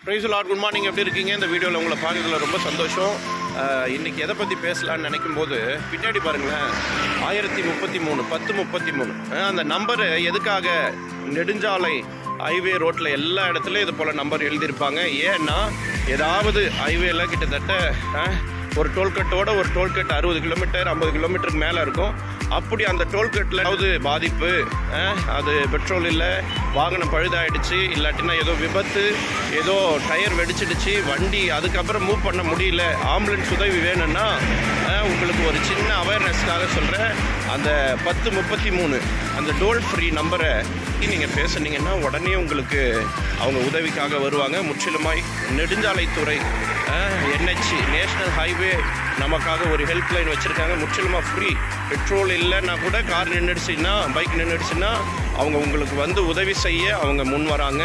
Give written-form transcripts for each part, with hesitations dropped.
Price Lord, good morning. எப்படி இருக்கீங்க? இந்த வீடியோவில் உங்களை பார்க்கறதுல ரொம்ப சந்தோஷம். இன்றைக்கி எதை பற்றி பேசலான்னு நினைக்கும் போது பின்னாடி பாருங்களேன், 1033 1033 அந்த நம்பரு எதுக்காக? நெடுஞ்சாலை ஹைவே ரோட்டில் எல்லா இடத்துலையும் இது போல் நம்பர் எழுதியிருப்பாங்க. ஏன்னா ஏதாவது ஹைவேல கிட்டத்தட்ட ஒரு டோல்கட்டோட ஒரு டோல்கட் 60 கிலோமீட்டர் 50 கிலோமீட்டருக்கு மேலே இருக்கும். அப்படி அந்த டோல்கட்டில் ஏதாவது பாதிப்பு, அது பெட்ரோல் இல்லை, வாகனம் பழுதாயிடுச்சு, இல்லாட்டினா ஏதோ விபத்து, ஏதோ டயர் வெடிச்சிடுச்சு, வண்டி அதுக்கப்புறம் மூவ் பண்ண முடியல, ஆம்புலன்ஸ் உதவி வேணும்னா உங்களுக்கு ஒரு சின்ன அவேர்னஸ்க்காக சொல்கிறேன். அந்த 1033 அந்த டோல் ஃப்ரீ நம்பரை நீங்கள் பேசுனீங்கன்னா உடனே உங்களுக்கு அவங்க உதவிக்காக வருவாங்க. முற்றிலுமாய் நெடுஞ்சாலைத்துறை NH நேஷ்னல் ஹைவே நமக்காக ஒரு ஹெல்ப்லைன் வச்சுருக்காங்க. முற்றிலுமாக ஃப்ரீ. பெட்ரோல் இல்லைன்னா கூட கார் நின்றுடுச்சுன்னா, பைக் நின்றுடுச்சுன்னா அவங்க உங்களுக்கு வந்து உதவி செய்ய அவங்க முன் வராங்க.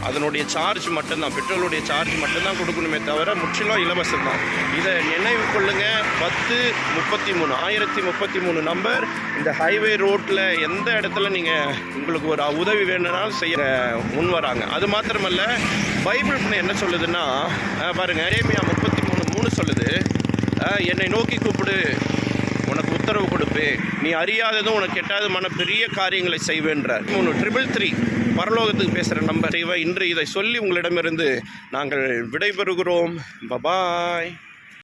அதனுடைய சார்ஜ் மட்டும்தான், பெட்ரோலுடைய சார்ஜ் மட்டும்தான் கொடுக்கணுமே தவிர முற்றிலும் இலவசம் தான். இதை நினைவு கொள்ளுங்கள். 1033 நம்பர் இந்த ஹைவே ரோட்டில் எந்த இடத்துல நீங்கள் உங்களுக்கு ஒரு உதவி வேணும்னாலும் செய்ய முன் வராங்க. அது மாத்திரமல்ல, பைபிள் என்ன சொல்லுதுன்னா பாருங்கள், எரேமியா 33:3 சொல்லுது, என்னை நோக்கி கூப்பிடு, உனக்கு உத்தரவு கொடுப்பேன், நீ அறியாததும் உனக்கு எட்டாததுமான பெரிய காரியங்களை செய்வேன்றார். 333 பரலோகத்துக்கு பேசுகிற நம்பர். இன்று இதை சொல்லி உங்களிடமிருந்து நாங்கள் விடைபெறுகிறோம். பபாய்.